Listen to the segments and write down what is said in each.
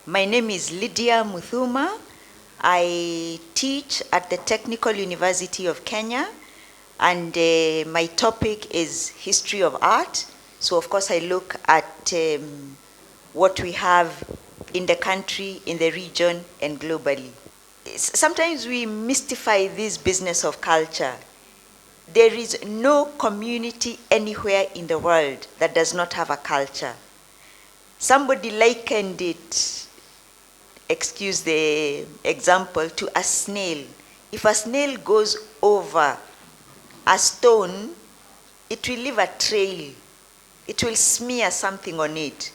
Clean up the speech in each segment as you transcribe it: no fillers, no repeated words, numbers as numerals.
My name is Lydia Muthuma. I teach at the Technical University of Kenya, and my topic is history of art. So of course I look at what we have in the country, in the region, and globally. Sometimes we mystify this business of culture. There is no community anywhere in the world that does not have a culture. Somebody likened it, excuse the example, to a snail. If a snail goes over a stone, it will leave a trail. It will smear something on it.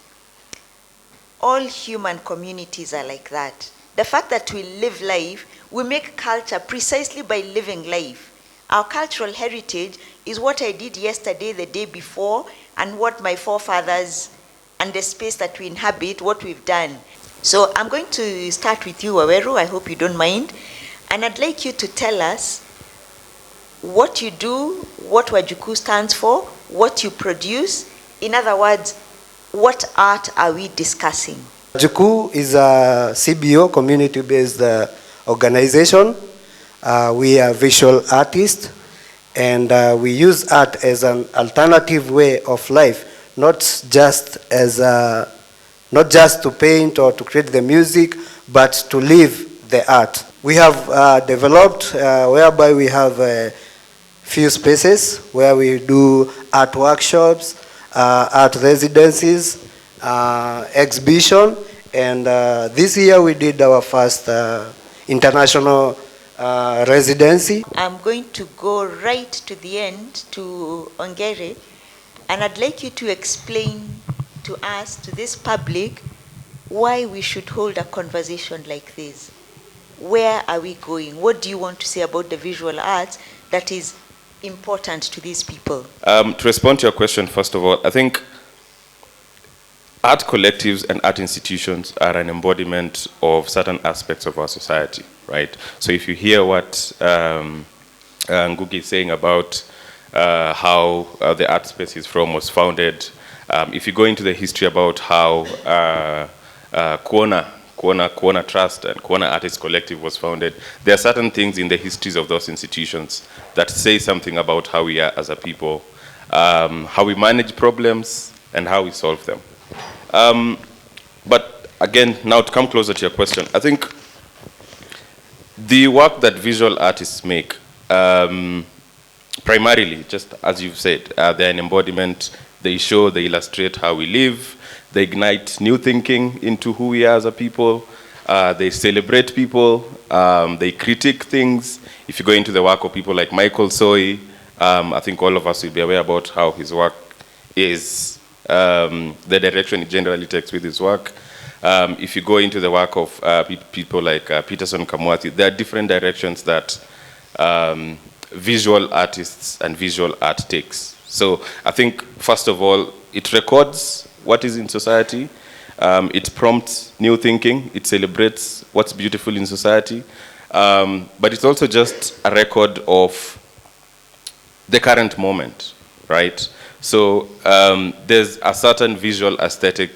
All human communities are like that. The fact that we live life, we make culture precisely by living life. Our cultural heritage is what I did yesterday, the day before, and what my forefathers and the space that we inhabit, what we've done. So I'm going to start with you, Waweru, I hope you don't mind. And I'd like you to tell us what you do, what Wajukuu stands for, what you produce. In other words, what art are we discussing? Wajukuu is a CBO, community-based organization. We are visual artists, and we use art as an alternative way of life, not just to paint or to create the music, but to live the art. We have developed whereby we have a few spaces where we do art workshops, art residencies, exhibition, and this year we did our first international residency. I'm going to go right to the end to Ongere, and I'd like you to explain to us, to this public, why we should hold a conversation like this. Where are we going? What do you want to say about the visual arts that is important to these people? To respond to your question, first of all, I think art collectives and art institutions are an embodiment of certain aspects of our society, right? So if you hear what Ngugi is saying about how the art space is from was founded, if you go into the history about how Kuona Trust and Kuona Artist Collective was founded, there are certain things in the histories of those institutions that say something about how we are as a people, how we manage problems, and how we solve them. But again, now to come closer to your question, I think the work that visual artists make, primarily, just as you've said, they're an embodiment. They show, they illustrate how we live. They ignite new thinking into who we are as a people. They celebrate people. They critique things. If you go into the work of people like Michael Soy, I think all of us will be aware about how his work is, the direction it generally takes with his work. If you go into the work of people like Peterson Kamwati, there are different directions that visual artists and visual art takes. So I think, first of all, it records what is in society. It prompts new thinking. It celebrates what's beautiful in society. But it's also just a record of the current moment, right? So there's a certain visual aesthetic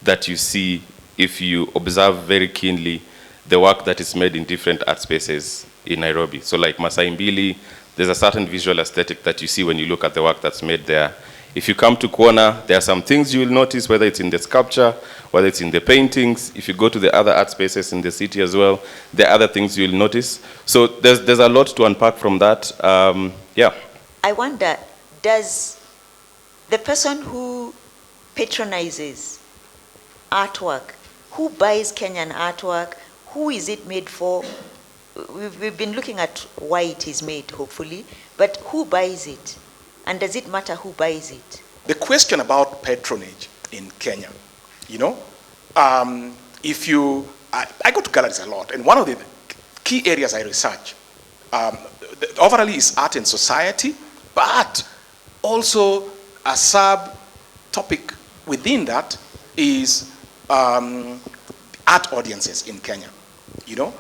that you see if you observe very keenly the work that is made in different art spaces in Nairobi. So like Masai Mbili, there's a certain visual aesthetic that you see when you look at the work that's made there. If you come to Kuona, there are some things you will notice, whether it's in the sculpture, whether it's in the paintings. If you go to the other art spaces in the city as well, there are other things you'll notice. So there's a lot to unpack from that. Yeah. I wonder, does the person who patronizes artwork, who buys Kenyan artwork, who is it made for? We've been looking at why it is made, hopefully, but who buys it? And does it matter who buys it? The question about patronage in Kenya, you know, if you, I go to galleries a lot, and one of the key areas I research overall is art and society, but also a sub-topic within that is art audiences in Kenya, you know,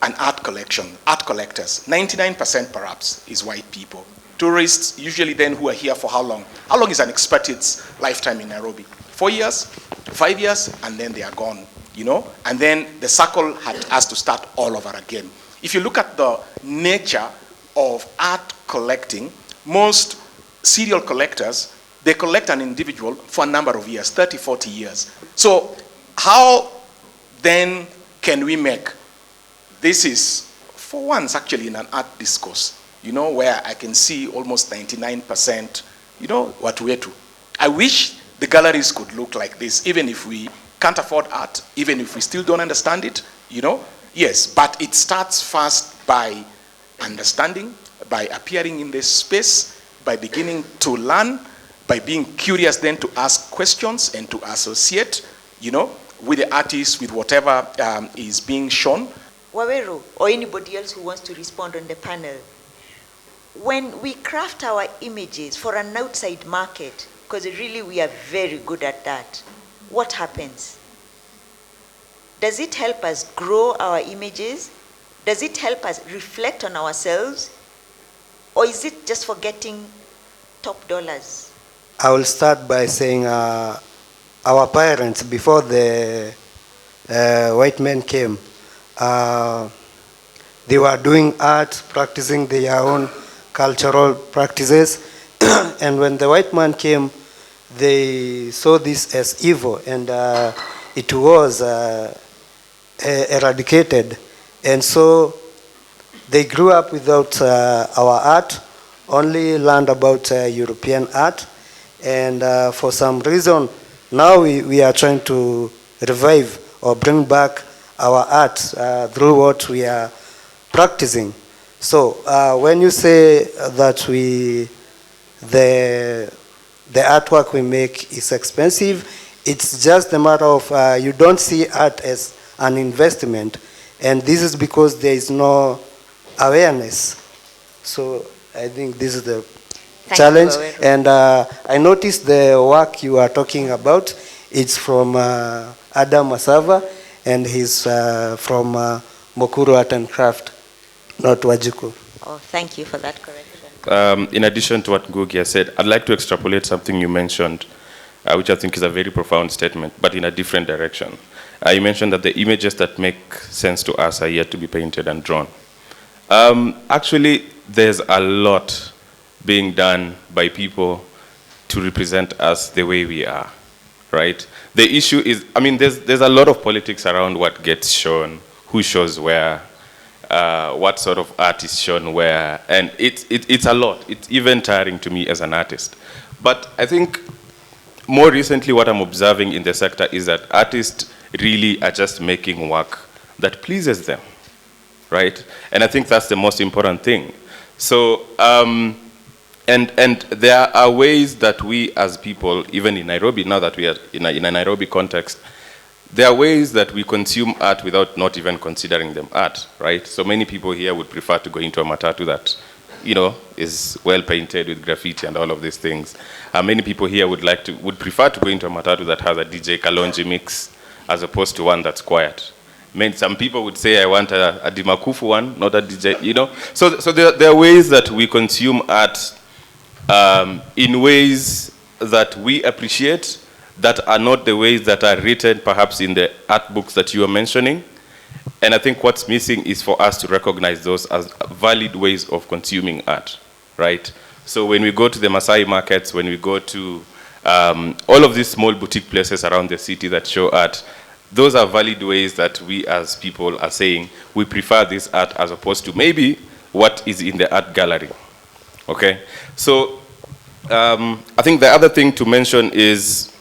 an art collection, art collectors. 99% perhaps is white people. Tourists, usually then, who are here for how long? How long is an expatriate's lifetime in Nairobi? 4 years, 5 years, and then they are gone. you know, and then the circle has to start all over again. If you look at the nature of art collecting, most serial collectors, they collect an individual for a number of years, 30, 40 years. So how then can we make, this is for once actually in an art discourse, you know, where I can see almost 99%, you know, watu wetu. I wish the galleries could look like this, even if we can't afford art, even if we still don't understand it, you know. Yes, but it starts first by understanding, by appearing in this space, by beginning to learn, by being curious then to ask questions and to associate, you know, with the artist, with whatever is being shown. Waweru, or anybody else who wants to respond on the panel, when we craft our images for an outside market, because really we are very good at that, what happens? Does it help us grow our images? Does it help us reflect on ourselves? Or is it just for getting top dollars? I will start by saying our parents, before the white men came, they were doing art, practicing their own cultural practices. And when the white man came, they saw this as evil, and it was eradicated. And so they grew up without our art, only learned about European art. And for some reason, now we are trying to revive or bring back our art through what we are practicing. So when you say that the artwork we make is expensive, it's just a matter of you don't see art as an investment, and this is because there is no awareness. So I think this is the challenge. And I noticed the work you are talking about, it's from Adam Masava, and he's from Mukuru Art and Craft, not Wajiko. Oh, thank you for that correction. In addition to what Ngugi has said, I'd like to extrapolate something you mentioned, which I think is a very profound statement, but in a different direction. You mentioned that the images that make sense to us are yet to be painted and drawn. Actually, there's a lot being done by people to represent us the way we are, right? The issue is, I mean, there's a lot of politics around what gets shown, who shows where, what sort of art is shown where, and it's a lot. It's even tiring to me as an artist. But I think more recently what I'm observing in the sector is that artists really are just making work that pleases them, right? And I think that's the most important thing. So, and there are ways that we as people, even in Nairobi, now that we are in a Nairobi context, there are ways that we consume art without not even considering them art, right? So many people here would prefer to go into a matatu that, you know, is well painted with graffiti and all of these things. Many people here would prefer to go into a matatu that has a DJ Kalonji mix as opposed to one that's quiet. I mean, some people would say, I want a Dimakufu one, not a DJ, you know? So there are ways that we consume art in ways that we appreciate, that are not the ways that are written perhaps in the art books that you are mentioning. And I think what's missing is for us to recognize those as valid ways of consuming art, right? So when we go to the Maasai markets, when we go to all of these small boutique places around the city that show art, those are valid ways that we as people are saying we prefer this art as opposed to maybe what is in the art gallery, okay? So I think the other thing to mention is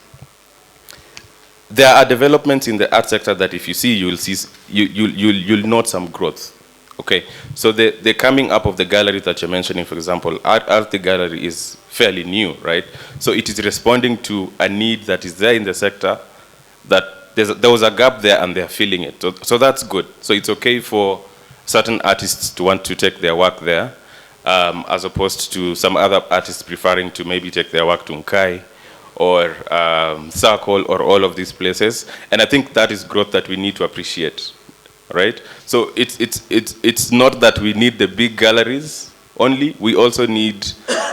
there are developments in the art sector that if you see, you'll note some growth. Okay, so the coming up of the gallery that you're mentioning, for example, Art the Gallery is fairly new, right? So it is responding to a need that is there in the sector, that there was a gap there and they're filling it. So that's good. So it's okay for certain artists to want to take their work there, as opposed to some other artists preferring to maybe take their work to Nkai or Circle or all of these places. And I think that is growth that we need to appreciate, right? So it's not that we need the big galleries only. We also need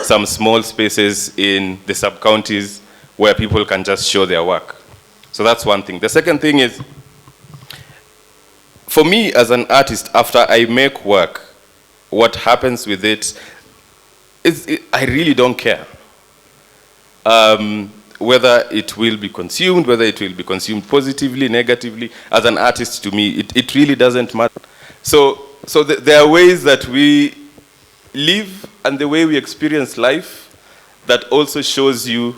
some small spaces in the sub-counties where people can just show their work. So that's one thing. The second thing is, for me as an artist, after I make work, what happens with it is I really don't care. Whether it will be consumed, whether it will be consumed positively, negatively, as an artist, to me, it really doesn't matter. So there are ways that we live and the way we experience life that also shows you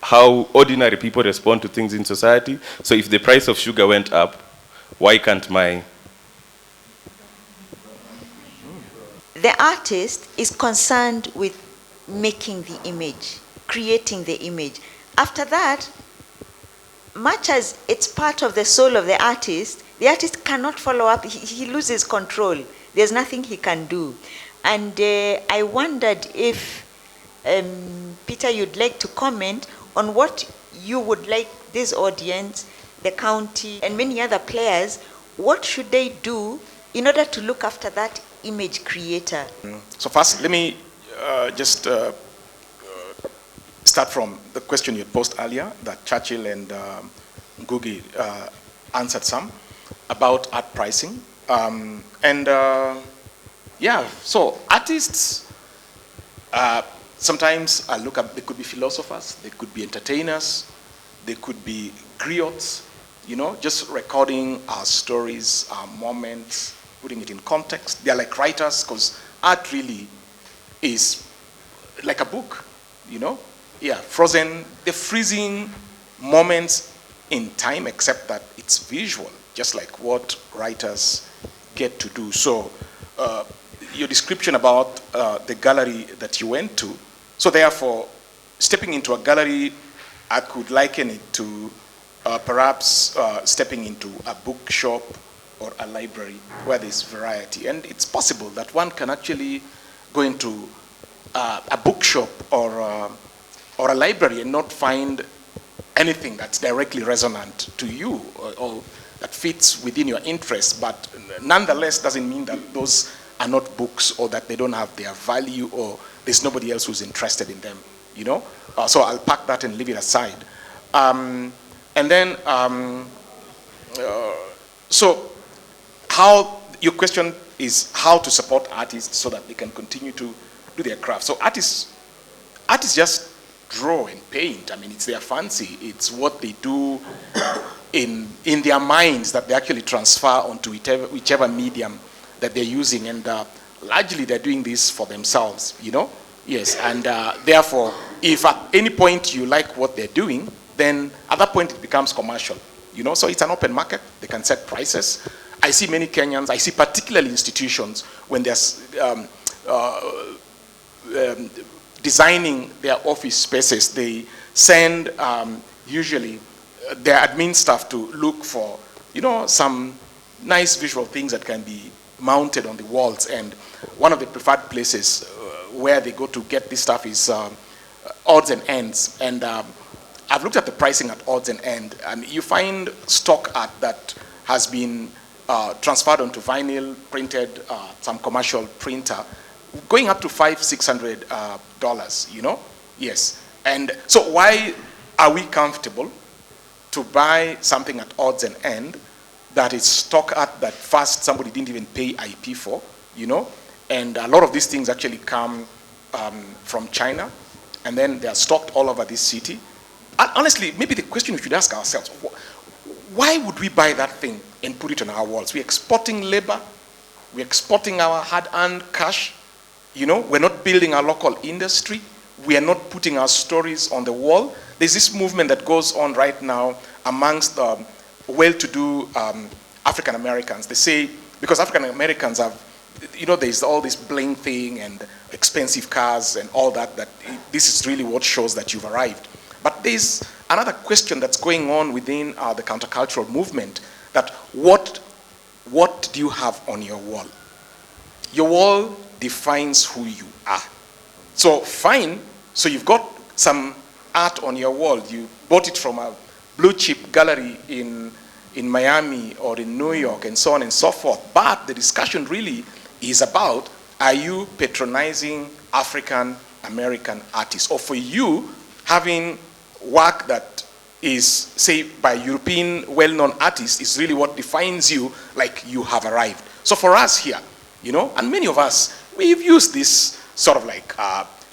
how ordinary people respond to things in society. So if the price of sugar went up, why can't my... The artist is concerned with making the image, creating the image. After that, much as it's part of the soul of the artist cannot follow up. He loses control. There's nothing he can do. And I wondered if, Peter, you'd like to comment on what you would like this audience, the county, and many other players, what should they do in order to look after that image creator? So first, let me just start from the question you posed earlier that Churchill and Ngugi answered some about art pricing. Yeah, so artists sometimes look at, they could be philosophers, they could be entertainers, they could be griots, you know, just recording our stories, our moments, putting it in context. They're like writers, because art really is like a book, you know? Yeah, frozen, the freezing moments in time, except that it's visual, just like what writers get to do. So your description about the gallery that you went to, so therefore, stepping into a gallery, I could liken it to perhaps stepping into a bookshop or a library where there's variety. And it's possible that one can actually go into a bookshop or a library and not find anything that's directly resonant to you or that fits within your interests, but nonetheless doesn't mean that those are not books or that they don't have their value or there's nobody else who's interested in them, you know? So I'll pack that and leave it aside. And then, so how, your question is how to support artists so that they can continue to do their craft. So artists just draw and paint. I mean, it's their fancy. It's what they do in their minds that they actually transfer onto whichever medium that they're using. And largely they're doing this for themselves, you know? Yes, and therefore, if at any point you like what they're doing, then at that point it becomes commercial, you know? So it's an open market. They can set prices. I see many Kenyans, I see particularly institutions, when they're designing their office spaces, they send usually their admin staff to look for, you know, some nice visual things that can be mounted on the walls. And one of the preferred places where they go to get this stuff is Odds and Ends. And I've looked at the pricing at Odds and End, and you find stock art that has been transferred onto vinyl, printed, some commercial printer, going up to $500-600, you know? Yes. And so why are we comfortable to buy something at Odds and End that is stock art that first somebody didn't even pay IP for, you know? And a lot of these things actually come from China, and then they are stocked all over this city. And honestly, maybe the question we should ask ourselves, why would we buy that thing and put it on our walls? We're exporting labor, we're exporting our hard-earned cash, you know, we're not building our local industry, we are not putting our stories on the wall. There's this movement that goes on right now amongst well-to-do African Americans. They say, because African Americans have, you know, there's all this bling thing and expensive cars and all that, that this is really what shows that you've arrived. But there's another question that's going on within the countercultural movement, that what do you have on your wall? Your wall defines who you are. So fine, so you've got some art on your wall. You bought it from a blue chip gallery in Miami or in New York and so on and so forth. But the discussion really is about, are you patronizing African American artists? Or for you, having work that is, say, by European well-known artists, is really what defines you, like you have arrived. So for us here, you know, and many of us, we've used this sort of like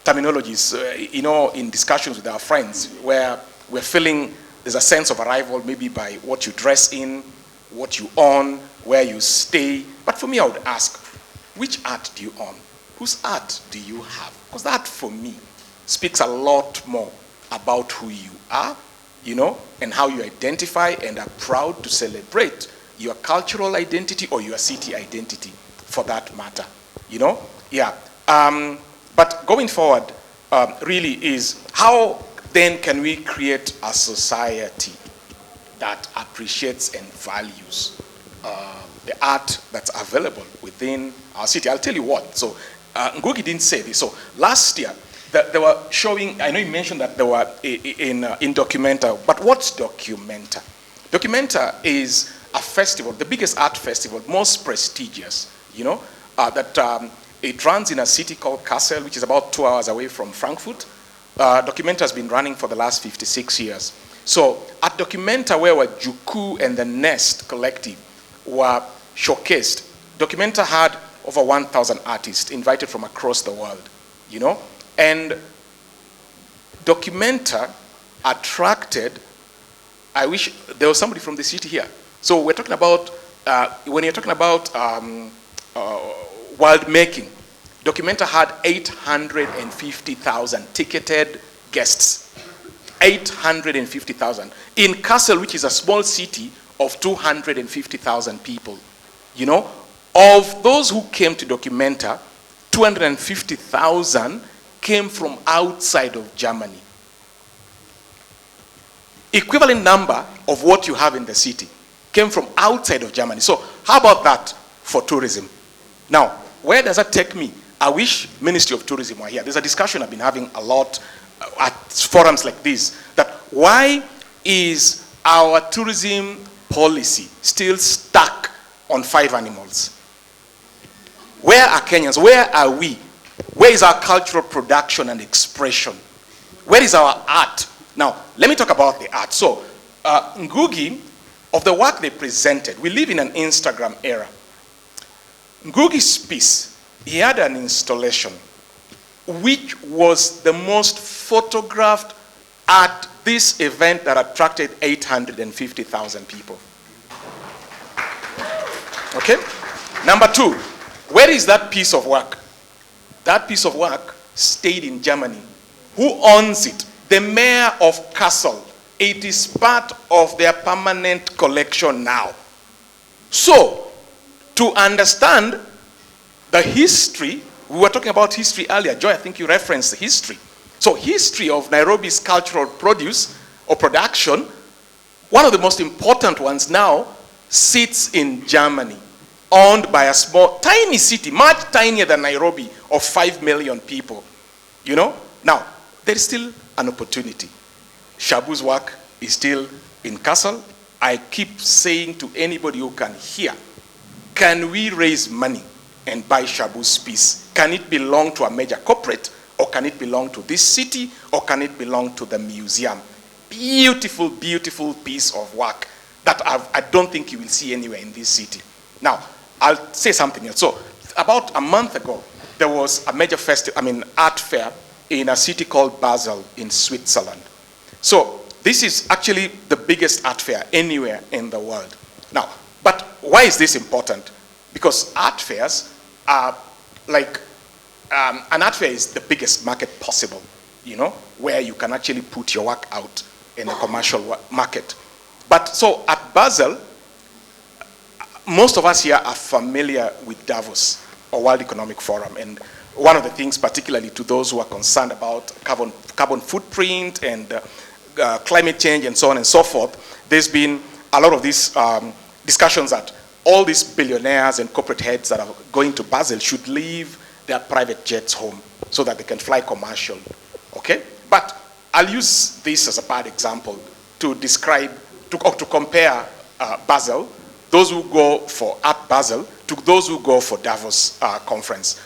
terminologies, you know, in discussions with our friends, where we're feeling there's a sense of arrival, maybe by what you dress in, what you own, where you stay. But for me, I would ask, which art do you own? Whose art do you have? Because that, for me, speaks a lot more about who you are, you know, and how you identify and are proud to celebrate your cultural identity or your city identity, for that matter, you know? Yeah. But going forward, really is, how then can we create a society that appreciates and values the art that's available within our city? I'll tell you what. So Ngugi didn't say this. So last year, they were showing, I know you mentioned that they were in Documenta, but what's Documenta? Documenta is a festival, the biggest art festival, most prestigious, you know, that it runs in a city called Kassel, which is about 2 hours away from Frankfurt. Documenta has been running for the last 56 years. So at Documenta, where Juku and the Nest Collective were showcased, Documenta had over 1,000 artists invited from across the world, you know? And Documenta attracted, I wish there was somebody from the city here. So we're talking about, when you're talking about world making, Documenta had 850,000 ticketed guests. 850,000. In Kassel, which is a small city of 250,000 people, you know, of those who came to Documenta, 250,000 came from outside of Germany. Equivalent number of what you have in the city came from outside of Germany. So how about that for tourism? Now, where does that take me? I wish Ministry of Tourism were here. There's a discussion I've been having a lot at forums like this, that why is our tourism policy still stuck on 5 animals? Where are Kenyans? Where are we? Where is our cultural production and expression? Where is our art? Now, let me talk about the art. So, Ngugi, of the work they presented, we live in an Instagram era. Ngugi's piece, he had an installation which was the most photographed at this event that attracted 850,000 people. Okay? Number 2, where is that piece of work? That piece of work stayed in Germany. Who owns it? The mayor of Kassel. It is part of their permanent collection now. So, to understand the history, we were talking about history earlier. Joy, I think you referenced history. So history of Nairobi's cultural produce or production, one of the most important ones now sits in Germany, owned by a small, tiny city, much tinier than Nairobi, of 5 million people. You know? Now, there is still an opportunity. Shabu's work is still in Kassel. I keep saying to anybody who can hear, can we raise money and buy Shabu's piece? Can it belong to a major corporate, or can it belong to this city, or can it belong to the museum? Beautiful, beautiful piece of work that I don't think you will see anywhere in this city. Now, I'll say something else. So, about a month ago, there was a major art fair in a city called Basel in Switzerland. So, this is actually the biggest art fair anywhere in the world. Now, but why is this important? Because art fairs are like, an art fair is the biggest market possible, you know, where you can actually put your work out in a commercial market. But so at Basel, most of us here are familiar with Davos, or World Economic Forum. And one of the things, particularly to those who are concerned about carbon footprint and climate change and so on and so forth, there's been a lot of these discussions that all these billionaires and corporate heads that are going to Basel should leave their private jets home so that they can fly commercial, okay? But I'll use this as a bad example to describe, to compare Basel, those who go for Art Basel, to those who go for Davos conference.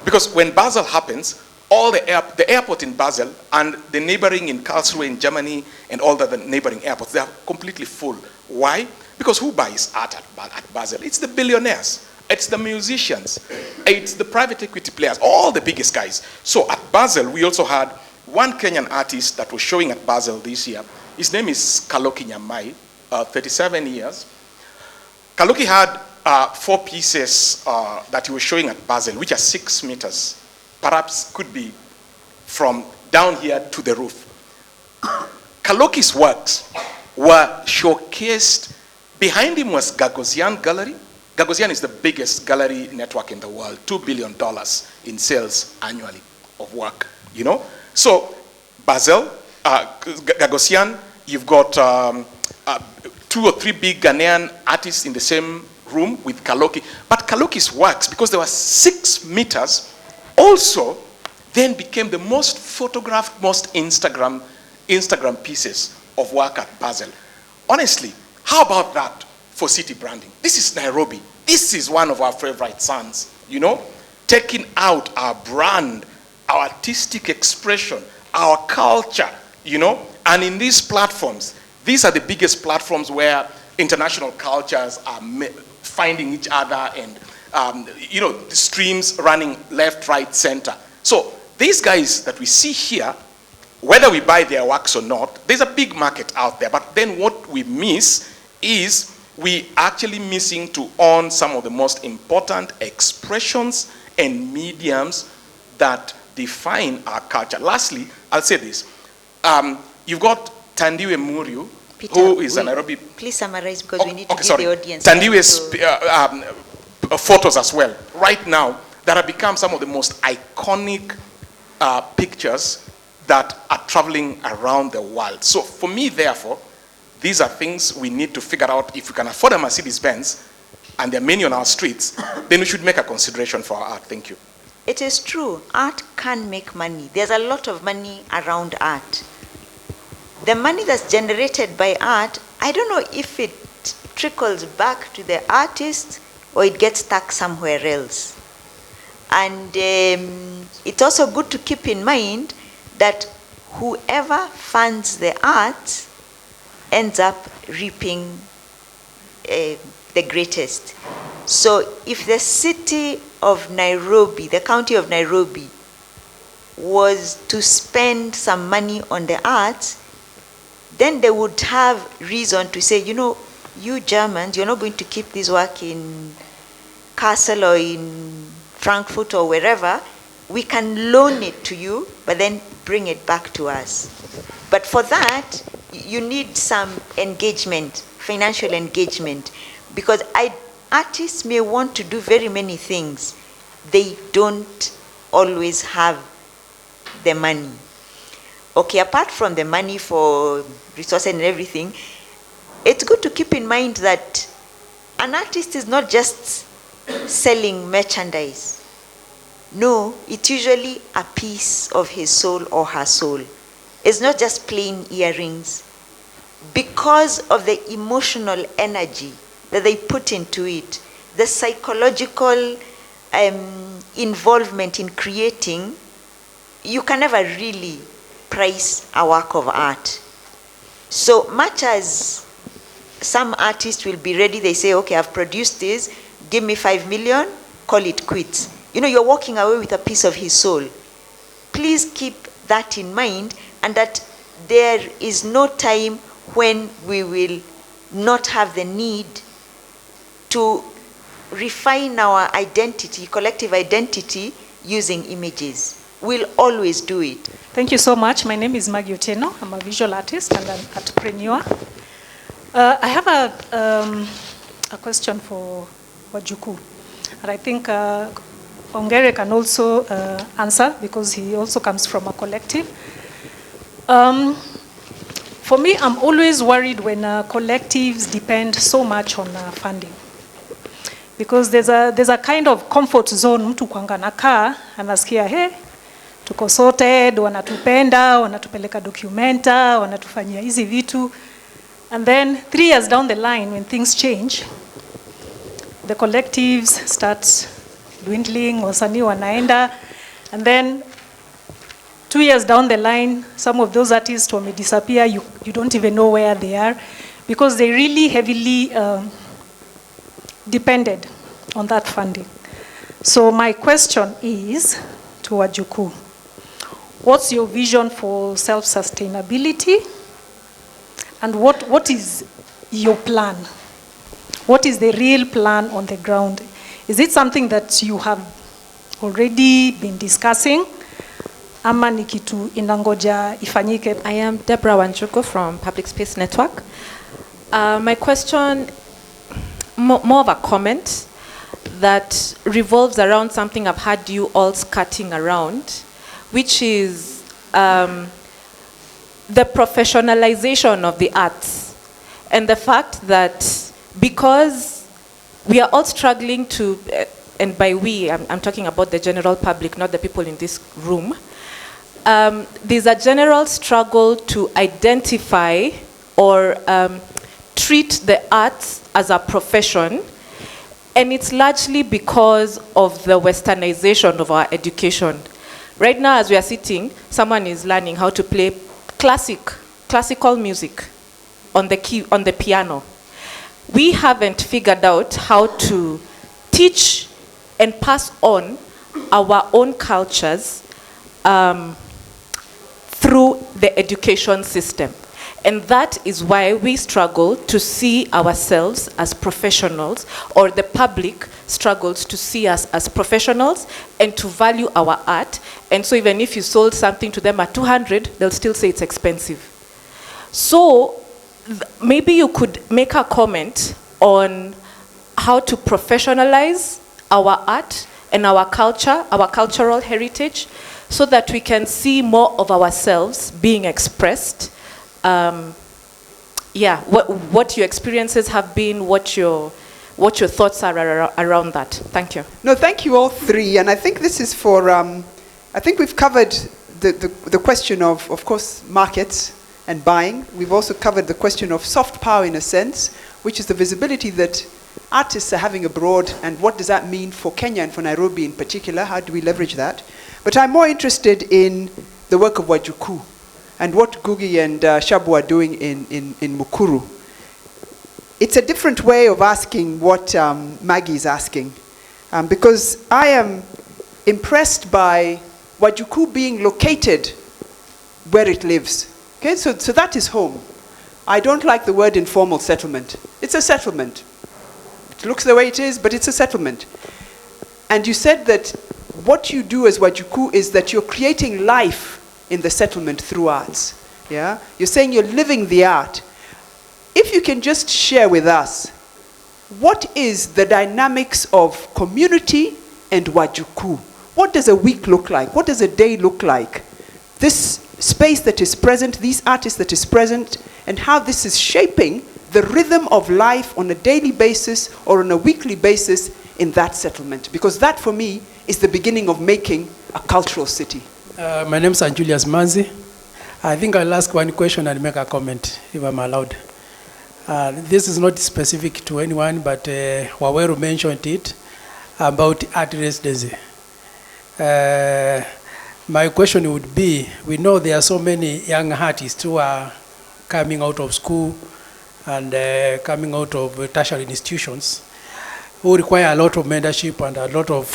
Because when Basel happens, all the the airport in Basel and the neighboring in Karlsruhe in Germany and all the neighboring airports, they are completely full. Why? Because who buys art at Basel? It's the billionaires. It's the musicians. It's the private equity players, all the biggest guys. So at Basel, we also had one Kenyan artist that was showing at Basel this year. His name is Kaloki Nyamai, 37 years. Kaloki had 4 pieces that he was showing at Basel, which are 6 meters. Perhaps could be from down here to the roof. Kaloki's works were showcased. Behind him was Gagosian Gallery. Gagosian is the biggest gallery network in the world, $2 billion in sales annually of work, you know. So Basel, Gagosian, you've got 2 or 3 big Ghanaian artists in the same room with Kaloki. But Kaloki's works, because they were 6 meters, also then became the most photographed, most Instagram pieces of work at Basel. Honestly, how about that for city branding? This is Nairobi. This is one of our favorite sons, you know, taking out our brand, our artistic expression, our culture, you know, and in these platforms, these are the biggest platforms where international cultures are finding each other and, you know, the streams running left, right, center. So these guys that we see here, whether we buy their works or not, there's a big market out there. But then what we miss is we actually missing to own some of the most important expressions and mediums that define our culture. Lastly, I'll say this. You've got Tandiwe Muriu, Peter, who is a Nairobi... Please summarize, because we need to give sorry. the audience... Tandiwe's photos as well, right now, that have become some of the most iconic pictures that are traveling around the world. So for me, therefore, these are things we need to figure out. If we can afford a Mercedes-Benz, and there are many on our streets, then we should make a consideration for our art. Thank you. It is true, art can make money. There's a lot of money around art. The money that's generated by art, I don't know if it trickles back to the artist or it gets stuck somewhere else. And it's also good to keep in mind that whoever funds the arts ends up reaping the greatest. So if the city of Nairobi, the county of Nairobi, was to spend some money on the arts, then they would have reason to say, you know, you Germans, you're not going to keep this work in Kassel or in Frankfurt or wherever. We can loan it to you, but then bring it back to us. But for that, you need some engagement, financial engagement, because artists may want to do very many things. They don't always have the money. Okay, apart from the money for resources and everything, it's good to keep in mind that an artist is not just selling merchandise. No, it's usually a piece of his soul or her soul. It's not just plain earrings. Because of the emotional energy that they put into it, the psychological involvement in creating, you can never really price a work of art. So much as some artists will be ready, they say, okay, I've produced this, give me 5 million, call it quits. You know, you're walking away with a piece of his soul. Please keep that in mind, and that there is no time when we will not have the need to refine our identity, collective identity, using images. We'll always do it. Thank you so much. My name is Maggie Otieno. I'm a visual artist and an entrepreneur. I have a question for Wajuku. And I think Ongere can also answer, because he also comes from a collective. For me, I'm always worried when collectives depend so much on funding. Because there's a kind of comfort zone, mtu kwanga nakaa, anasikia, hey, tuko sorted, wanatupenda, wanatupeleka documenta, wanatufanyia hizi vitu. And then 3 years down the line, when things change, the collectives start dwindling, wasanii wanaenda, and then 2 years down the line, some of those artists may disappear. You don't even know where they are, because they really heavily depended on that funding. So my question is to Wajukuu, what's your vision for self-sustainability? And what is your plan? What is the real plan on the ground? Is it something that you have already been discussing? Ama ni kitu inangoja ifanyike? I am Deborah Wanjuku from Public Space Network. My question, more of a comment that revolves around something I've had you all skirting around, which is the professionalization of the arts, and the fact that because we are all struggling to, and by we, I'm talking about the general public, not the people in this room, there's a general struggle to identify or treat the arts as a profession, and it's largely because of the westernization of our education. Right now, as we are sitting, someone is learning how to play classical music on the piano. We haven't figured out how to teach and pass on our own cultures through the education system. And that is why we struggle to see ourselves as professionals, or the public struggles to see us as professionals and to value our art. And so even if you sold something to them at 200, they'll still say it's expensive. So maybe you could make a comment on how to professionalize our art and our culture, our cultural heritage, so that we can see more of ourselves being expressed. What your experiences have been, what your thoughts are around that. Thank you. No, thank you all three. And I think this is for, I think we've covered the question of course, markets and buying. We've also covered the question of soft power in a sense, which is the visibility that artists are having abroad, and what does that mean for Kenya and for Nairobi in particular? How do we leverage that? But I'm more interested in the work of Wajukuu and what Ngugi and Shabu are doing in Mukuru. It's a different way of asking what Maggie is asking, because I am impressed by Wajukuu being located where it lives. Okay, so that is home. I don't like the word informal settlement. It's a settlement. It looks the way it is, but it's a settlement. And you said that what you do as Wajukuu is that you're creating life in the settlement through arts. Yeah? You're saying you're living the art. If you can just share with us, what is the dynamics of community and Wajukuu? What does a week look like? What does a day look like? This space that is present, these artists that is present, and how this is shaping the rhythm of life on a daily basis or on a weekly basis in that settlement. Because that, for me, is the beginning of making a cultural city. My name is Julius Manzi. I think I'll ask one question and make a comment, if I'm allowed. This is not specific to anyone, but Waweru mentioned it about art residency. My question would be, we know there are so many young artists who are coming out of school and coming out of tertiary institutions who require a lot of mentorship and a lot of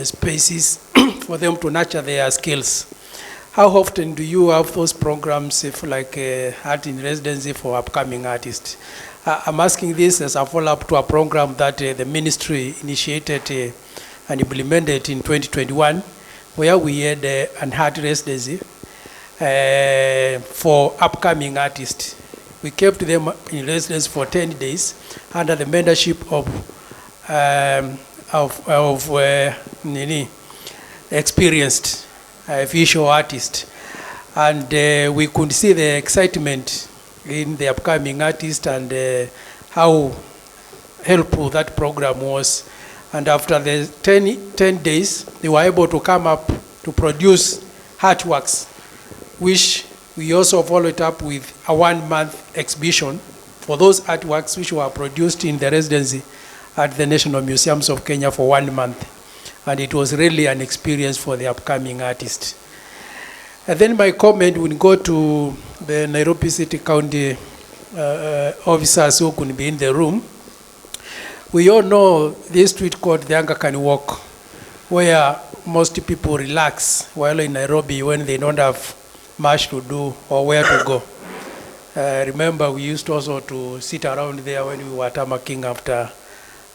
spaces for them to nurture their skills. How often do you have those programs, if like art in residency for upcoming artists? I'm asking this as a follow-up to a program that the ministry initiated and implemented in 2021, where we had an art residency for upcoming artists. We kept them in residence for 10 days under the mentorship of experienced visual artists. And we could see the excitement in the upcoming artists and how helpful that program was. And after the 10 days, they were able to come up to produce artworks, which we also followed up with a 1-month exhibition for those artworks which were produced in the residency at the National Museums of Kenya for 1 month. And it was really an experience for the upcoming artists. And then my comment would go to the Nairobi City County officers who could be in the room. We all know this street called the Aga Khan Walk, where most people relax while in Nairobi when they don't have much to do or where to go. Remember, we used also to sit around there when we were tamarking after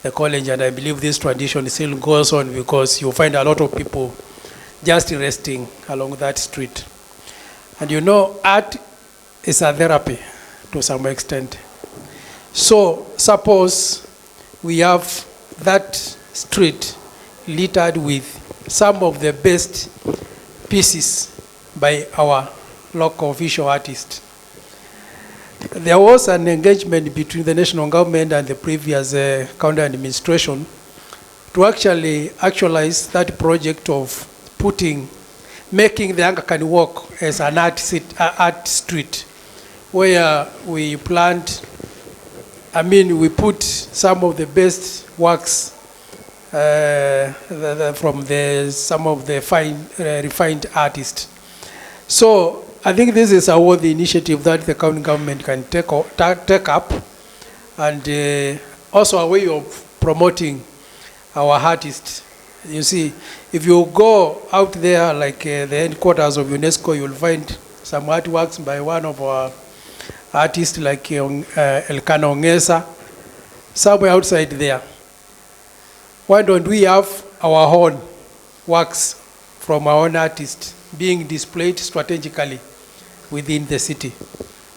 the college, and I believe this tradition still goes on because you find a lot of people just resting along that street. And you know, art is a therapy to some extent. So suppose we have that street littered with some of the best pieces by our local visual artists. There was an engagement between the national government and the previous county administration to actually actualize that project of making the Aga Khan Walk as an art street, where we planned, we put some of the best works from some of the refined artists. So I think this is a worthy initiative that the county government can take up, and also a way of promoting our artists. You see, if you go out there, like the headquarters of UNESCO, you'll find some artworks by one of our artists, like Elkana Ongesa, somewhere outside there. Why don't we have our own works from our own artists being displayed strategically within the city?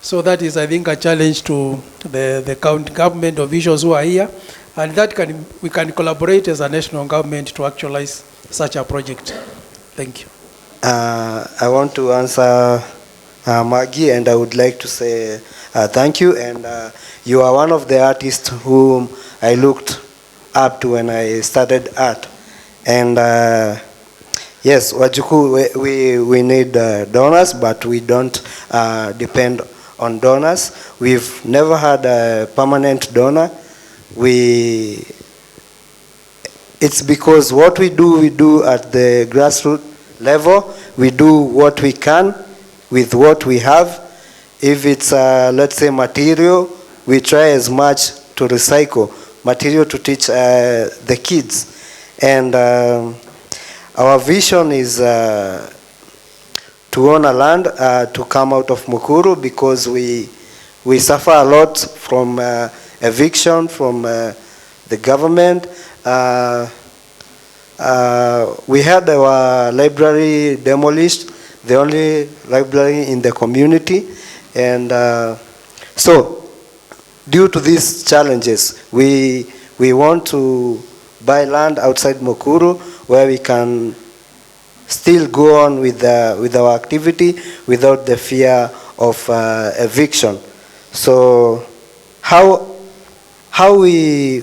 So that is, I think, a challenge to the county government officials who are here, and that we can collaborate as a national government to actualize such a project. Thank you. I want to answer Maggie, and I would like to say thank you. And you are one of the artists whom I looked up to when I started art. And yes, Wajukuu, we need donors, but we don't depend on donors. We've never had a permanent donor. It's because what we do at the grassroots level. We do what we can with what we have. If it's, let's say, material, we try as much to recycle material to teach the kids. And our vision is to own a land, to come out of Mukuru, because we suffer a lot from eviction from the government. We had our library demolished, the only library in the community. And so, due to these challenges, we want to buy land outside Mukuru where we can still go on with our activity without the fear of eviction. So how we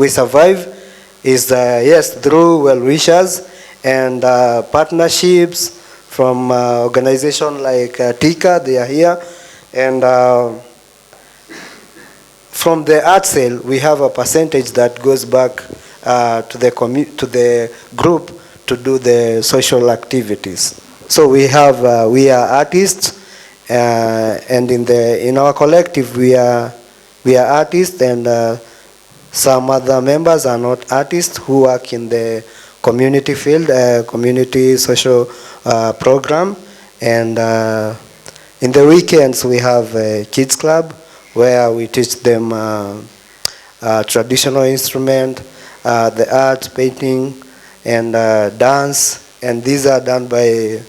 survive is yes, through well-wishers and partnerships from organizations like TICA. They are here, and from the art sale, we have a percentage that goes back to the group to do the social activities. So we are artists, and in our collective we are artists, and some other members are not artists who work in the community field, community social program. And in the weekends we have a kids club where we teach them traditional instrument, the art, painting, and dance. And these are done by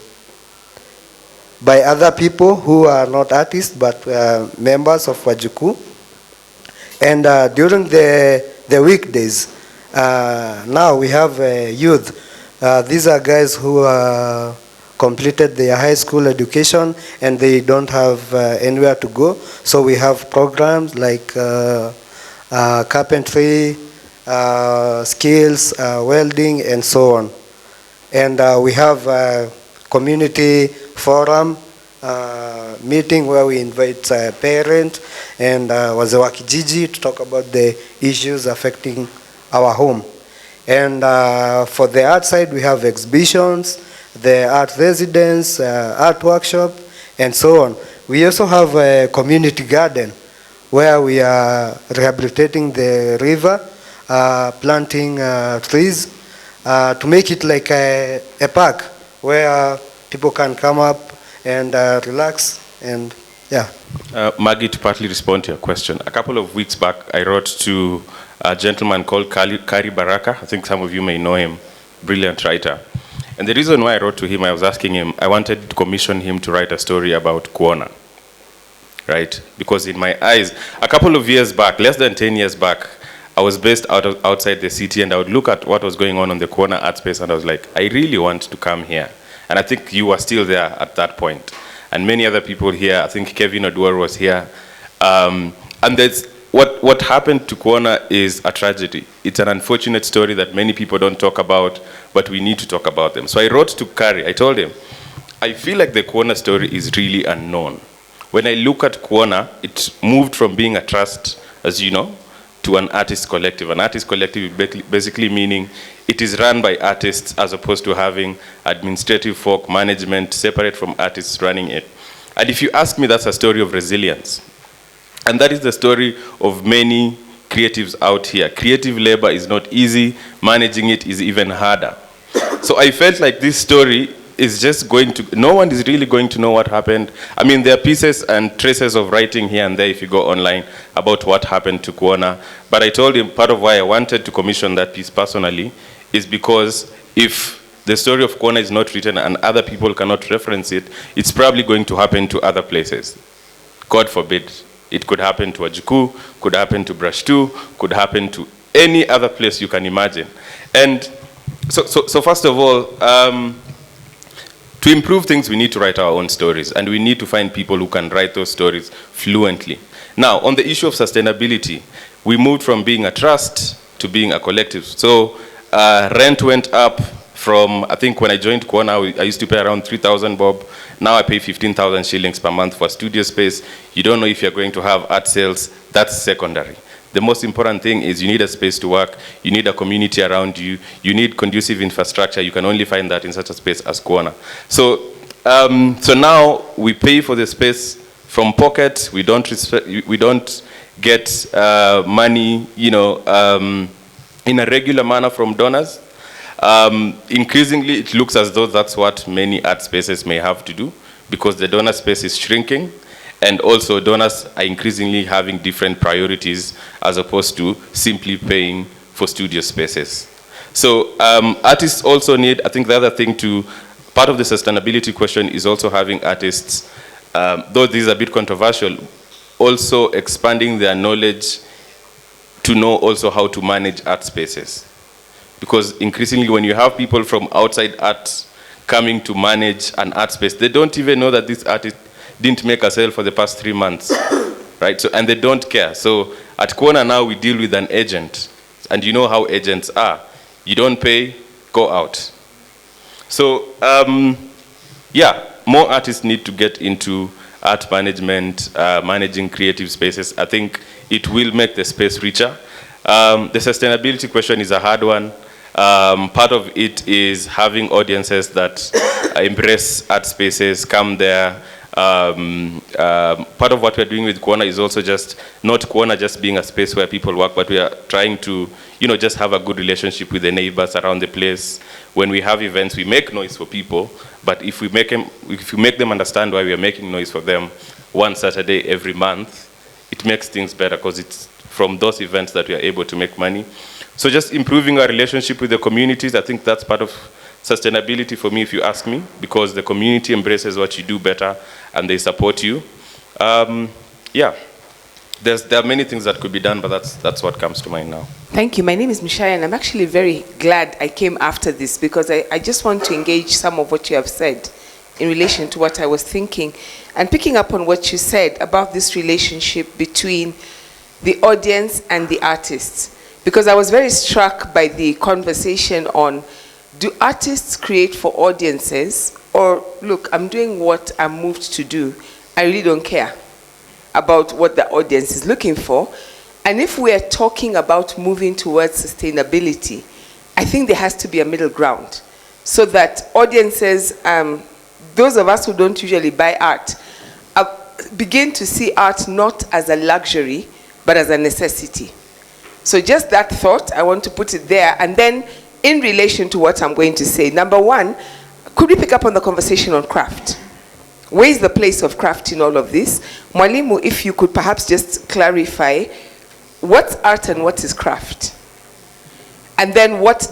other people who are not artists but members of Wajukuu. And during the weekdays, now we have youth. These are guys who completed their high school education and they don't have anywhere to go. So we have programs like carpentry, skills, welding, and so on. And we have a community forum meeting where we invite parents and wazee wa kijiji to talk about the issues affecting our home. And for the art side, we have exhibitions, the art residence, art workshop, and so on. We also have a community garden where we are rehabilitating the river, planting trees to make it like a park where people can come up and relax and yeah. Maggie, to partly respond to your question, a couple of weeks back I wrote to a gentleman called Kari Baraka. I think some of you may know him, brilliant writer. And the reason why I wrote to him, I was asking him, I wanted to commission him to write a story about Kuona, right? Because in my eyes, a couple of years back, less than 10 years back, I was based outside the city, and I would look at what was going on the Kuona art space, and I was like, I really want to come here. And I think you were still there at that point. And many other people here, I think Kevin Oduor was here. And that's, what happened to Kuona is a tragedy. It's an unfortunate story that many people don't talk about, but we need to talk about them. So I wrote to Kari, I told him, I feel like the Kuona story is really unknown. When I look at Kuona, it moved from being a trust, as you know, to an artist collective. An artist collective basically meaning it is run by artists as opposed to having administrative folk, management, separate from artists running it. And if you ask me, that's a story of resilience. And that is the story of many creatives out here. Creative labor is not easy. Managing it is even harder. So I felt like this story is just going to, no one is really going to know what happened. I mean, there are pieces and traces of writing here and there if you go online about what happened to Kuona. But I told him part of why I wanted to commission that piece personally is because if the story of Kuona is not written and other people cannot reference it, it's probably going to happen to other places. God forbid. It could happen to Ajuku, could happen to Brush 2, could happen to any other place you can imagine. And so first of all, to improve things, we need to write our own stories, and we need to find people who can write those stories fluently. Now, on the issue of sustainability, we moved from being a trust to being a collective. So rent went up from, I think when I joined Kuona, I used to pay around 3,000 bob. Now I pay 15,000 shillings per month for studio space. You don't know if you're going to have art sales. That's secondary. The most important thing is you need a space to work. You need a community around you. You need conducive infrastructure. You can only find that in such a space as Kuona. So now we pay for the space from pocket. We don't get money, in a regular manner from donors. Increasingly, it looks as though that's what many art spaces may have to do because the donor space is shrinking, and also donors are increasingly having different priorities as opposed to simply paying for studio spaces. So artists also need, I think the other thing part of the sustainability question is also having artists, though this is a bit controversial, also expanding their knowledge to know also how to manage art spaces. Because increasingly when you have people from outside art coming to manage an art space, they don't even know that this artist didn't make a sale for the past 3 months, right? So, and they don't care. So at Kuona now we deal with an agent, and you know how agents are. You don't pay, go out. So more artists need to get into art management, managing creative spaces. I think it will make the space richer. The sustainability question is a hard one. Part of it is having audiences that embrace art spaces, come there. Part of what we're doing with Kuona is also just, not Kuona just being a space where people work, but we are trying to, just have a good relationship with the neighbors around the place. When we have events, we make noise for people, but if we make them understand why we are making noise for them one Saturday every month, it makes things better because it's from those events that we are able to make money. So just improving our relationship with the communities, I think that's part of sustainability for me, if you ask me, because the community embraces what you do better and they support you. There are many things that could be done, but that's what comes to mind now. Thank you. My name is Mishaya, and I'm actually very glad I came after this because I just want to engage some of what you have said in relation to what I was thinking. And picking up on what you said about this relationship between the audience and the artists, because I was very struck by the conversation on, do artists create for audiences, or look, I'm doing what I'm moved to do. I really don't care about what the audience is looking for. And if we are talking about moving towards sustainability, I think there has to be a middle ground. so that audiences, those of us who don't usually buy art, begin to see art not as a luxury, but as a necessity. So just that thought, I want to put it there. And then in relation to what I'm going to say, number one, could we pick up on the conversation on craft? Where is the place of craft in all of this? Mwalimu, if you could perhaps just clarify what's art and what is craft? And then what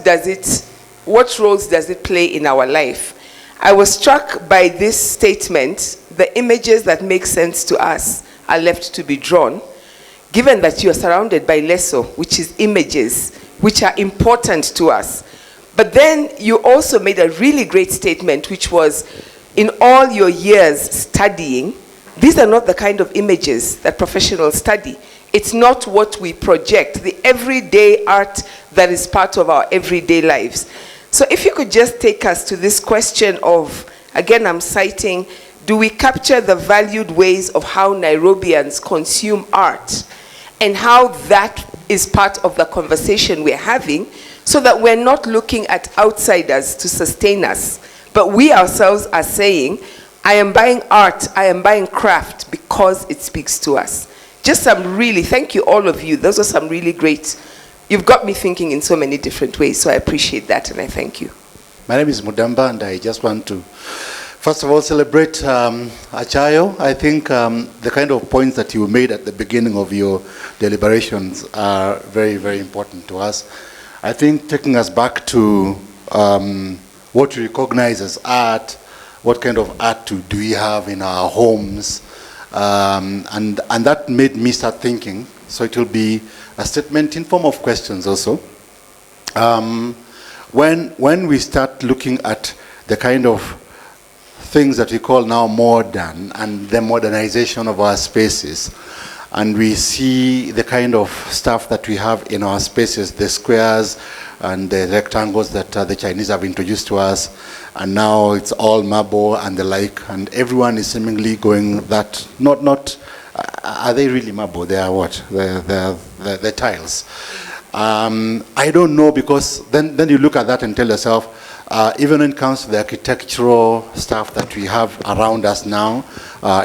roles does it play in our life? I was struck by this statement: the images that make sense to us are left to be drawn, given that you are surrounded by leso, which is images, which are important to us. But then you also made a really great statement, which was, in all your years studying, these are not the kind of images that professionals study. It's not what we project, the everyday art that is part of our everyday lives. So if you could just take us to this question of, again, I'm citing, do we capture the valued ways of how Nairobians consume art, and how that is part of the conversation we're having, so that we're not looking at outsiders to sustain us, but we ourselves are saying, I am buying art, I am buying craft because it speaks to us. Just some really, thank you all of you, those are some really great, you've got me thinking in so many different ways, so I appreciate that and I thank you. My name is Mudamba, and I just want to, first of all, celebrate Achayo. I think the kind of points that you made at the beginning of your deliberations are very, very important to us. I think taking us back to what we recognize as art, what kind of art do we have in our homes, and that made me start thinking. So it will be a statement in form of questions also. When we start looking at the kind of things that we call now modern and the modernization of our spaces, and we see the kind of stuff that we have in our spaces, the squares and the rectangles that the Chinese have introduced to us, and now it's all marble and the like, and everyone is seemingly going that, are they really marble? They are what? They're tiles. I don't know, because then you look at that and tell yourself, even when it comes to the architectural stuff that we have around us now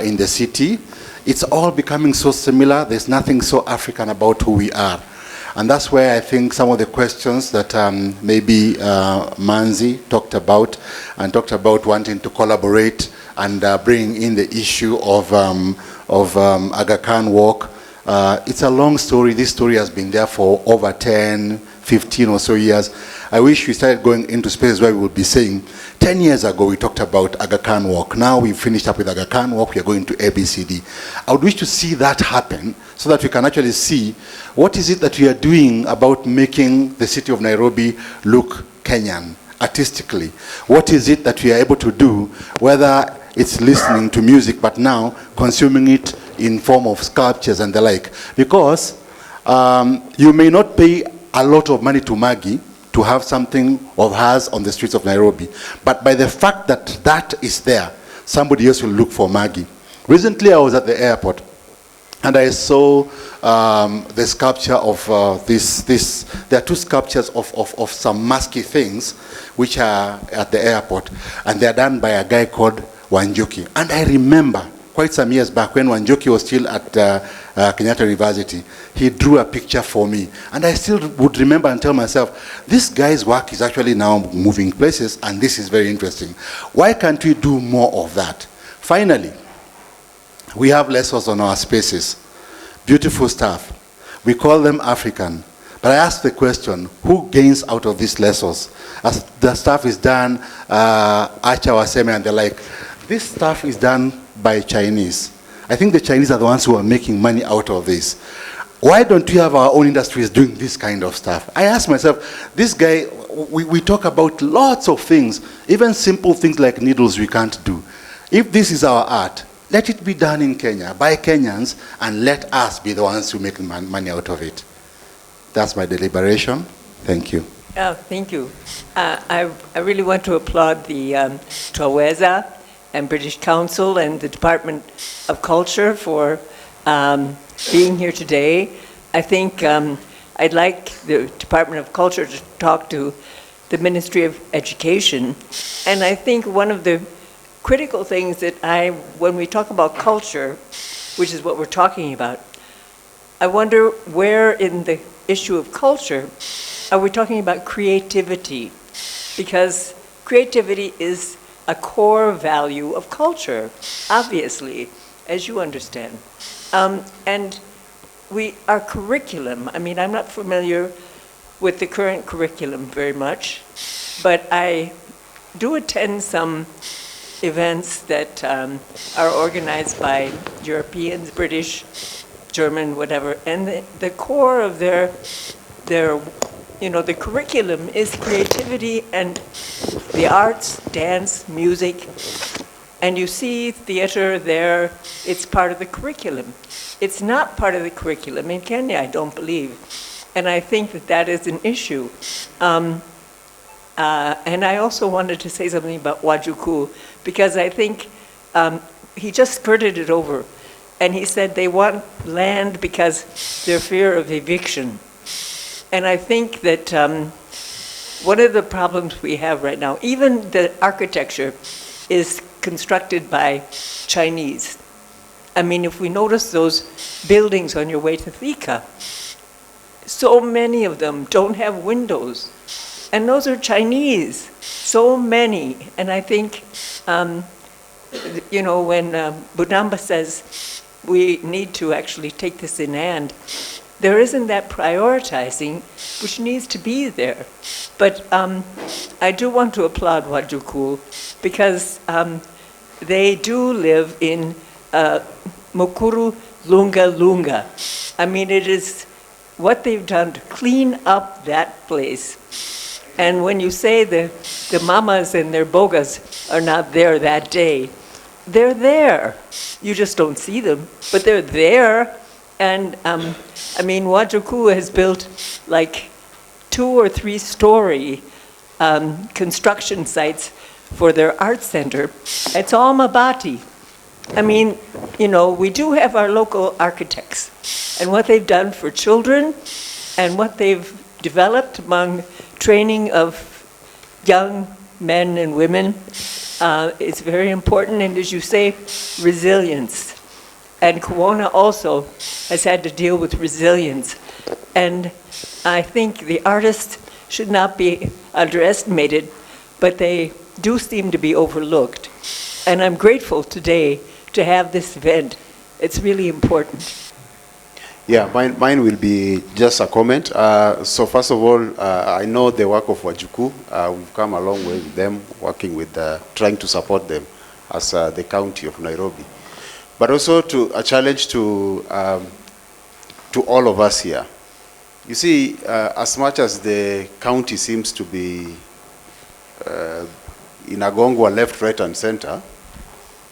in the city, it's all becoming so similar. There's nothing so African about who we are. And that's where I think some of the questions that maybe Manzi talked about wanting to collaborate and bring in the issue of Aga Khan Walk. It's a long story. This story has been there for over 10, 15 or so years. I wish we started going into spaces where we would be saying, 10 years ago we talked about Aga Khan Walk. Now we've finished up with Aga Khan Walk, we are going to ABCD. I would wish to see that happen so that we can actually see what is it that we are doing about making the city of Nairobi look Kenyan artistically. What is it that we are able to do, whether it's listening to music, but now consuming it in form of sculptures and the like. Because you may not pay a lot of money to Maggie to have something of hers on the streets of Nairobi, but by the fact that that is there, somebody else will look for Maggie. Recently I was at the airport and I saw the sculpture of there are two sculptures of some musky things which are at the airport, and they are done by a guy called Wanjoki. And I remember quite some years back when Wanjoki was still at Kenyatta University, he drew a picture for me. And I still would remember and tell myself, this guy's work is actually now moving places, and this is very interesting. Why can't we do more of that? Finally, we have lessons on our spaces. Beautiful stuff. We call them African. But I ask the question, who gains out of these lessons? As the stuff is done, Acha Waseme and the like, this stuff is done by Chinese. I think the Chinese are the ones who are making money out of this. Why don't we have our own industries doing this kind of stuff? I ask myself, this guy, we talk about lots of things, even simple things like needles we can't do. If this is our art, let it be done in Kenya by Kenyans, and let us be the ones who make money out of it. That's my deliberation. Thank you. Thank you. I really want to applaud the TWAWEZA and British Council and the Department of Culture for being here today. I think I'd like the Department of Culture to talk to the Ministry of Education. And I think one of the critical things that when we talk about culture, which is what we're talking about, I wonder where in the issue of culture are we talking about creativity? Because creativity is a core value of culture, obviously, as you understand. And our curriculum, I mean, I'm not familiar with the current curriculum very much, but I do attend some events that are organized by Europeans, British, German, whatever, and the core of their the curriculum is creativity and the arts, dance, music, and you see theater there, it's part of the curriculum. It's not part of the curriculum in Kenya, I don't believe, and I think that is an issue. And I also wanted to say something about Wajukuu, because I think he just skirted it over. And he said they want land because they're fear of eviction. And I think that one of the problems we have right now, even the architecture is constructed by Chinese. I mean, if we notice those buildings on your way to Thika, so many of them don't have windows. And those are Chinese, so many. And I think, when Budamba says we need to actually take this in hand, there isn't that prioritizing, which needs to be there. But I do want to applaud Wajukuu, because they do live in Mukuru Lunga Lunga. I mean, it is what they've done to clean up that place. And when you say the mamas and their bogas are not there that day, they're there. You just don't see them, but they're there. And I mean, Wajukuu has built like 2 or 3 story construction sites for their art center. It's all Mabati. I mean, we do have our local architects, and what they've done for children and what they've developed among training of young men and women is very important. And as you say, resilience. And Kuona also has had to deal with resilience. And I think the artists should not be underestimated, but they do seem to be overlooked. And I'm grateful today to have this event. It's really important. Yeah, mine will be just a comment. So first of all, I know the work of Wajukuu. We've come a long way with them, working with, trying to support them as the county of Nairobi. But also a challenge to all of us here. You see, as much as the county seems to be in Agongwa left, right, and center,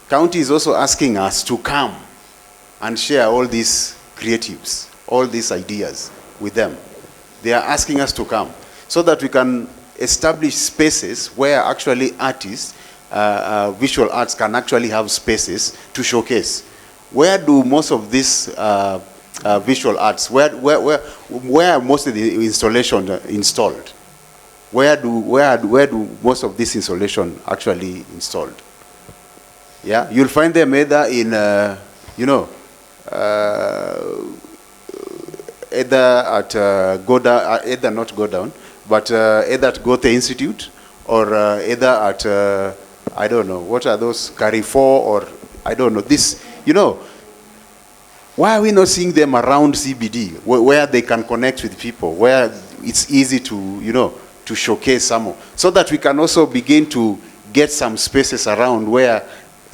county is also asking us to come and share all these creatives, all these ideas with them. They are asking us to come so that we can establish spaces where actually artists, visual arts can actually have spaces to showcase. Where do most of these visual arts, where are most of the installation installed? Where do most of this installation actually installed? Yeah, you'll find them either in, either at either not go down, but either at Goethe Institute or either at, I don't know, what are those, Carrefour, or I don't know, this, why are we not seeing them around CBD, where they can connect with people, where it's easy to, to showcase some, so that we can also begin to get some spaces around where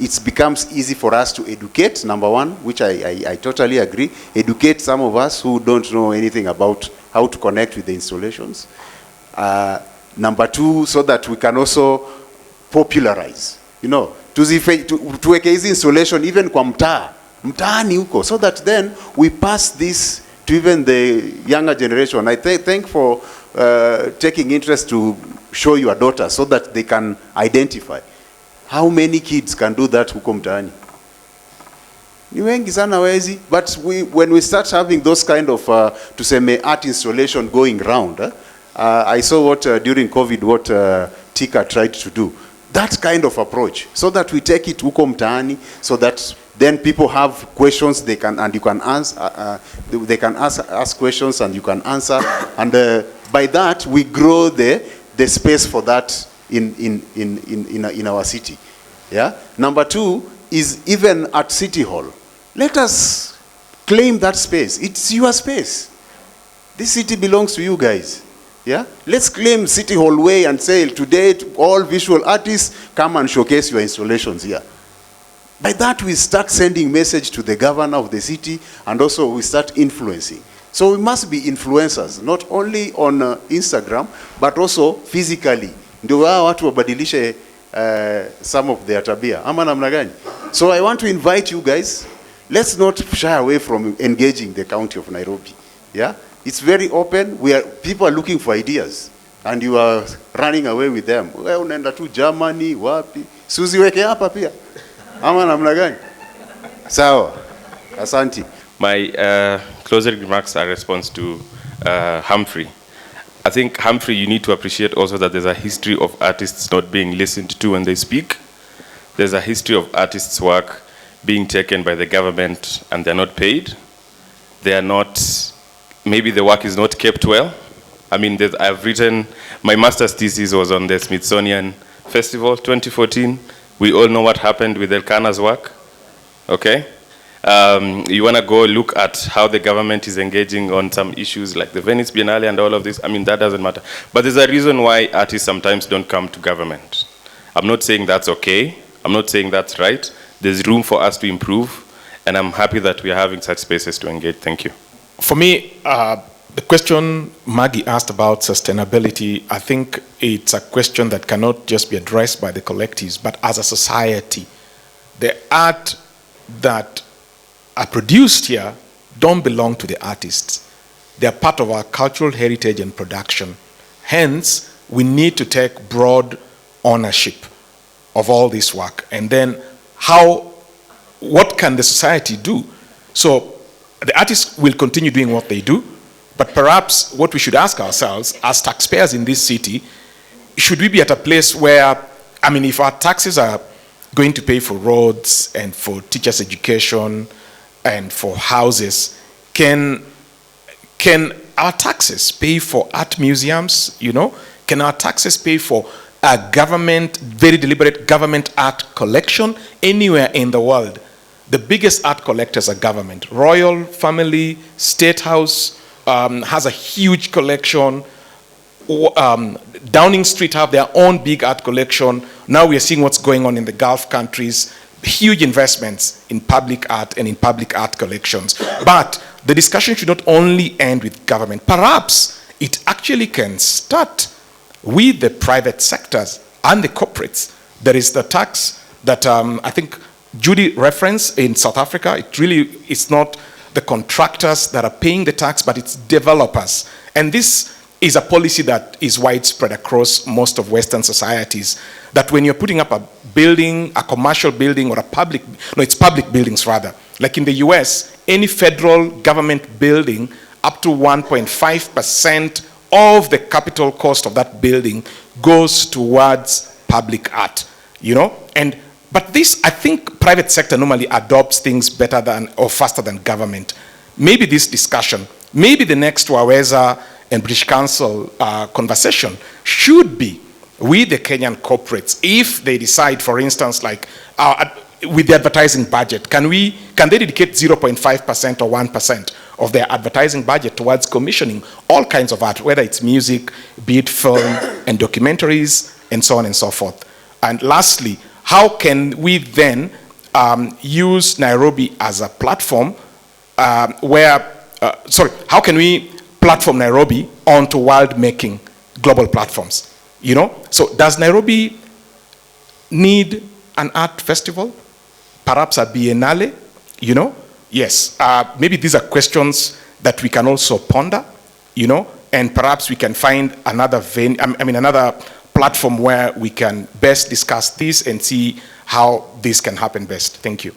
it becomes easy for us to educate, number one, which I totally agree, educate some of us who don't know anything about how to connect with the installations. Number two, so that we can also popularize, tuweke hizi installation even kwa mtaani huko, so that then we pass this to even the younger generation. I thank for taking interest to show your daughter so that they can identify. How many kids can do that huko mtaani? Ni wengi sana wezi, but when we start having those kind of tuseme art installation going round, I saw what during COVID, what Tika tried to do. That kind of approach, so that we take it huko mtaani, so that then people have questions they can, and you can answer, they can ask questions and you can answer, and by that we grow the space for that in our city. Yeah. Number two is even at City Hall. Let us claim that space. It's your space. This city belongs to you guys. Yeah? Let's claim City Hall Way and say, today, all visual artists, come and showcase your installations here. By that, we start sending message to the governor of the city, and also we start influencing. So we must be influencers, not only on Instagram, but also physically. Ndio watu wabadilishe some of their tabia. Ama namna gani? So I want to invite you guys, let's not shy away from engaging the county of Nairobi. Yeah? It's very open. People are looking for ideas, and you are running away with them. Wewe unaenda tu Germany, wapi? Suziweke hapa pia. Ama namna gani? Sawa. Asante. My closing remarks are a response to Humphrey. I think, Humphrey, you need to appreciate also that there's a history of artists not being listened to when they speak. There's a history of artists' work being taken by the government and they're not paid. They are not, maybe the work is not kept well. I mean, I've written, my master's thesis was on the Smithsonian Festival 2014. We all know what happened with Elkanah's work, okay? You wanna go look at how the government is engaging on some issues like the Venice Biennale and all of this. I mean, that doesn't matter. But there's a reason why artists sometimes don't come to government. I'm not saying that's okay. I'm not saying that's right. There's room for us to improve, and I'm happy that we are having such spaces to engage. Thank you. For me, the question Maggie asked about sustainability, I think it's a question that cannot just be addressed by the collectives, but as a society. The art that are produced here don't belong to the artists. They are part of our cultural heritage and production. Hence, we need to take broad ownership of all this work. And then what can the society do? So the artists will continue doing what they do, but perhaps what we should ask ourselves as taxpayers in this city, should we be at a place where, I mean, if our taxes are going to pay for roads and for teachers' education and for houses, can our taxes pay for art museums, you know? Can our taxes pay for a government, very deliberate government art collection anywhere in the world? The biggest art collectors are government. Royal family, State House has a huge collection. Downing Street have their own big art collection. Now we are seeing what's going on in the Gulf countries. Huge investments in public art and in public art collections. But the discussion should not only end with government. Perhaps it actually can start with the private sectors and the corporates. There is the tax that I think Judy referenced in South Africa. It's not the contractors that are paying the tax, but it's developers. And this is a policy that is widespread across most of Western societies, that when you're putting up a building, a commercial building or it's public buildings rather. Like in the US, any federal government building, up to 1.5% of the capital cost of that building goes towards public art, you know? But this, I think private sector normally adopts things better than or faster than government. Maybe this discussion, maybe the next Waweza and British Council conversation should be with the Kenyan corporates. If they decide, for instance, like with the advertising budget, can they dedicate 0.5% or 1% of their advertising budget towards commissioning all kinds of art, whether it's music, be it film and documentaries, and so on and so forth. And lastly, how can we then use Nairobi as a platform how can we platform Nairobi onto world-making global platforms, you know? So does Nairobi need an art festival? Perhaps a biennale, you know? Yes, maybe these are questions that we can also ponder, you know? And perhaps we can find another another platform where we can best discuss this and see how this can happen best. Thank you.